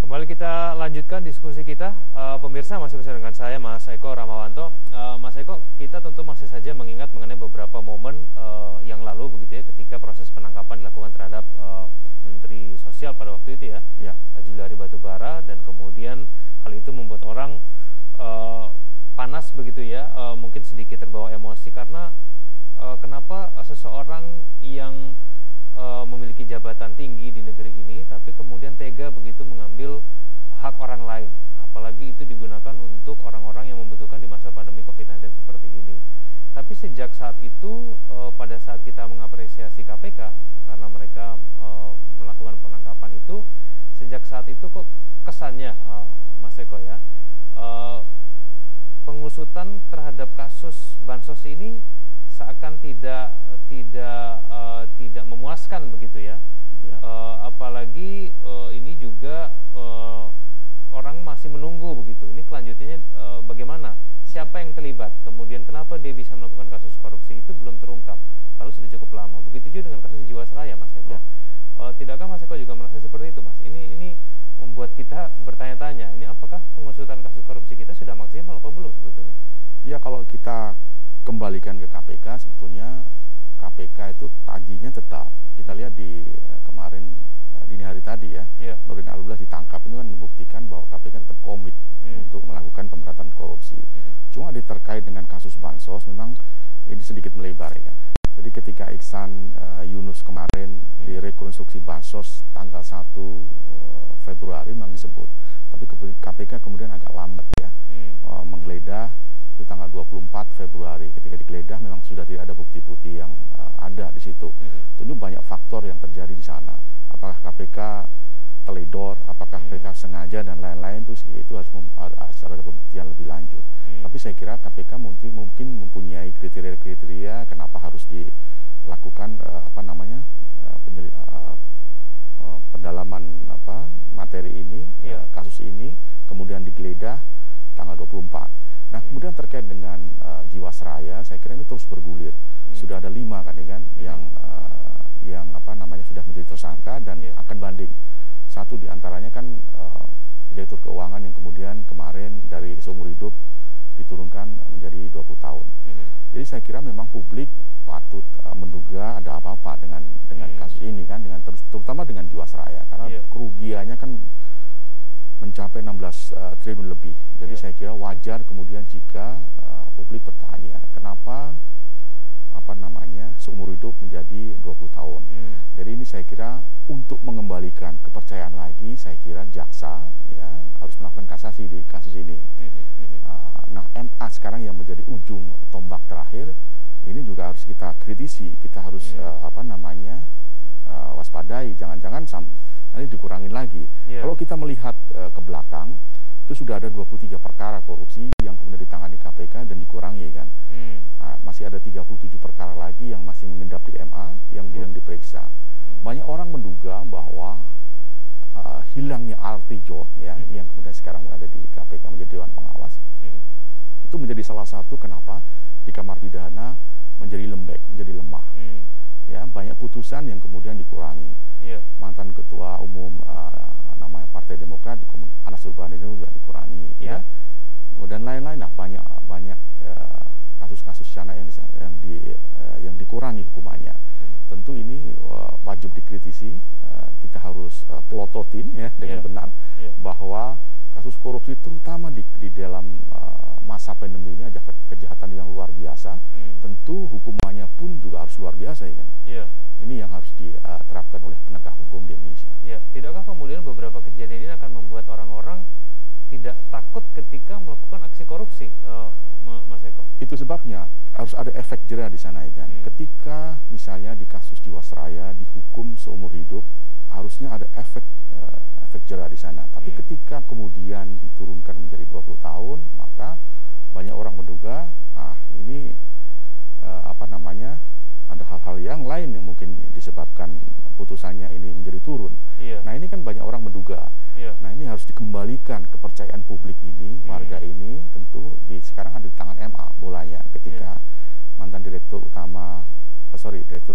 Kembali kita lanjutkan diskusi kita. Pemirsa masih bersama dengan saya Mas Eko Ramawanto. Mas Eko, kita tentu masih saja mengingat mengenai beberapa momen yang lalu begitu ya, ketika proses penangkapan dilakukan terhadap Menteri Sosial pada waktu itu ya, Juliari Batubara, dan kemudian hal itu membuat orang panas begitu ya, mungkin sedikit terbawa emosi karena kenapa seseorang yang memiliki jabatan tinggi di negeri ini, tapi kemudian tega begitu mengambil hak orang lain, apalagi itu digunakan untuk orang-orang yang membutuhkan di masa pandemi COVID-19 seperti ini. Tapi sejak saat itu, pada saat kita mengapresiasi KPK karena mereka melakukan penangkapan itu, sejak saat itu kok kesannya, Mas Eko ya, pengusutan terhadap kasus bansos ini seakan tidak memuaskan begitu ya, apalagi ini juga orang masih menunggu begitu. Ini kelanjutannya bagaimana? Siapa yang terlibat? Kemudian kenapa dia bisa melakukan kasus korupsi itu belum terungkap. Lalu sudah cukup lama. Begitu juga dengan kasus Jiwasraya, Mas Eko. Tidakkah Mas Eko juga merasa seperti itu, Mas? Ini membuat kita bertanya-tanya. Ini apakah pengusutan kasus korupsi kita sudah maksimal atau belum sebetulnya? Ya, kalau kita kembalikan ke KPK, sebetulnya KPK itu tajinya tetap. Kita lihat di kemarin dini hari tadi ya, Nurdin Abdullah ditangkap, itu kan membuktikan bahwa KPK tetap komit untuk melakukan pemberantasan korupsi. Cuma terkait dengan kasus bansos, memang ini sedikit melebar ya. Jadi ketika Iksan Yunus kemarin direkonstruksi bansos tanggal 1 Februari memang disebut, tapi KPK kemudian agak lambat ya, menggeledah itu tanggal 24 Februari. Ketika digeledah memang sudah tidak ada bukti-bukti yang ada di situ. Tentu banyak faktor yang terjadi di sana. Apakah KPK teledor, apakah KPK sengaja dan lain-lain, itu harus ada pembuktian lebih lanjut. Tapi saya kira KPK mungkin mempunyai kriteria-kriteria kenapa harus dilakukan pendalaman materi ini, kasus ini, kemudian digeledah tanggal 24. Nah, kemudian terkait dengan Jiwasraya, saya kira ini terus bergulir. Sudah ada 5 kan, yang sudah menjadi tersangka dan akan banding. Satu diantaranya kan Direktur Keuangan yang kemudian kemarin dari seumur hidup diturunkan menjadi 20 tahun. Jadi saya kira memang publik patut menduga ada apa-apa dengan kasus ini kan, terutama dengan Jiwasraya, karena kerugiannya kan mencapai 16 triliun lebih. Jadi saya kira wajar kemudian jika publik bertanya kenapa seumur hidup menjadi 20 tahun. Jadi ini saya kira untuk mengembalikan kepercayaan lagi, saya kira jaksa ya harus melakukan kasasi di kasus ini. Nah, MA sekarang yang menjadi ujung tombak terakhir, ini juga harus kita kritisi, kita harus waspadai, jangan-jangan nanti dikurangin lagi. Kalau kita melihat ke belakang, itu sudah ada 23 perkara korupsi yang kemudian ditangani KPK dan dikurangi kan. Nah, masih ada 37 perkara lagi yang masih mengendap di MA yang belum diperiksa. Banyak orang menduga bahwa hilangnya Artijo ya, yang kemudian sekarang ada di KPK menjadi Dewan Pengawas, itu menjadi salah satu kenapa di Kamar Pidana menjadi lembek, menjadi lemah. Ya, banyak putusan yang kemudian dikurangi. Mantan Ketua Umum namanya Partai Demokrat Anas Urbaningrum juga dikurangi ya. Dan lain-lain lah, banyak kasus-kasus sana yang dikurangi hukumannya. Tentu ini wajib dikritisi, kita harus pelototin ya dengan benar bahwa kasus korupsi terutama di dalam masa pandemi ini ada kejahatan yang luar biasa. Tentu hukumannya pun juga harus luar biasa ya kan. Ini yang harus diterapkan oleh penegak hukum di Indonesia. Tidakkah kemudian beberapa kejadian ini akan membuat orang-orang tidak takut ketika melakukan aksi korupsi, Mas Eko? Itu sebabnya harus ada efek jera di sana ya kan. Ketika misalnya di kasus Jiwasraya dihukum seumur hidup, harusnya ada efek jera di sana. Tapi ketika kemudian diturunkan menjadi 20 tahun, maka banyak orang menduga ini ada hal-hal yang lain yang mungkin disebabkan putusannya ini menjadi turun. Nah, ini kan banyak orang menduga. Nah, ini harus dikembalikan kepercayaan publik ini, warga ini tentu sekarang ada di tangan MA bolanya ketika mantan Direktur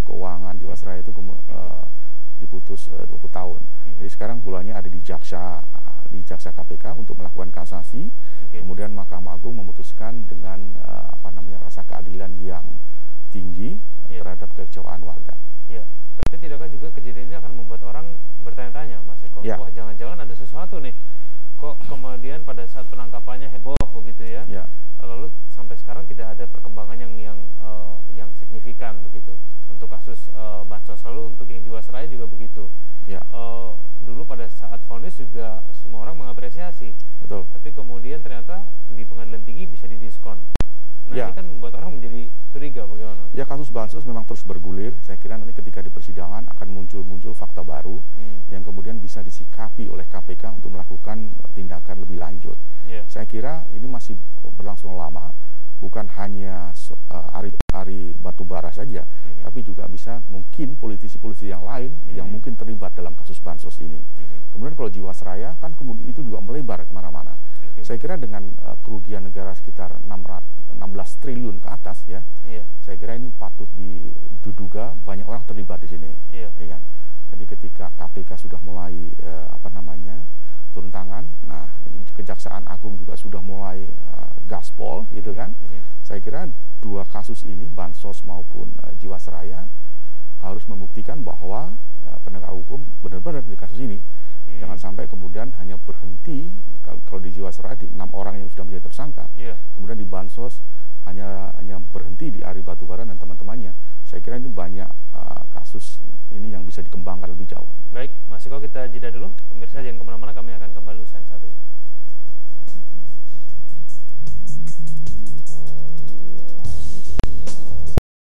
Keuangan Jiwasraya itu diputus 20 tahun. Jadi sekarang bolanya ada di jaksa, di jaksa KPK untuk melakukan kasasi. Kemudian Mahkamah Agung memutuskan dengan rasa keadilan yang tinggi terhadap kekecewaan warga. Ya, tapi tidakkah juga kejadian ini akan membuat orang bertanya-tanya, Mas Eko? Ya. Wah, jangan-jangan ada sesuatu nih. Kok kemudian pada saat penangkapannya heboh begitu ya? Ya. Lalu sampai sekarang tidak ada perkembangan yang signifikan begitu untuk kasus bansos. Lalu untuk yang Jiwasraya juga begitu. Ya. Dulu pada saat vonis juga semua orang mengapresiasi. Betul. Tapi kemudian ternyata di pengadilan tinggi bisa didiskon. Nah, ya. Ini kan membuat orang menjadi curiga, bagaimana? Ya, kasus bansos memang terus bergulir. Saya kira nanti ketika di persidangan akan muncul fakta baru yang kemudian bisa disikapi oleh KPK untuk melakukan tindakan lebih lanjut. Saya kira ini masih berlangsung lama, bukan hanya Ari Batubara saja, tapi juga bisa mungkin politisi-politisi yang lain yang mungkin terlibat dalam kasus bansos ini. Kemudian kalau Jiwasraya kan kemudian itu juga melebar kemana-mana. Saya kira dengan kerugian negara sekitar 16 triliun ke atas ya, saya kira ini patut diduga banyak orang terlibat di sini. Ya kan? Jadi ketika KPK sudah mulai turun tangan, nah Kejaksaan Agung juga sudah mulai gaspol gitu kan. Saya kira dua kasus ini, bansos maupun Jiwasraya, harus membuktikan bahwa penegak hukum benar-benar di kasus ini. Jangan sampai kemudian hanya berhenti kalau di Jiwasraya di 6 orang yang sudah menjadi tersangka, kemudian di bansos hanya berhenti di Ari Batubara dan teman-temannya. Saya kira ini banyak kasus ini yang bisa dikembangkan lebih jauh. Baik, Mas Eko, kita jeda dulu. Pemirsa jangan kemana-mana, kami akan kembali usai satu ini.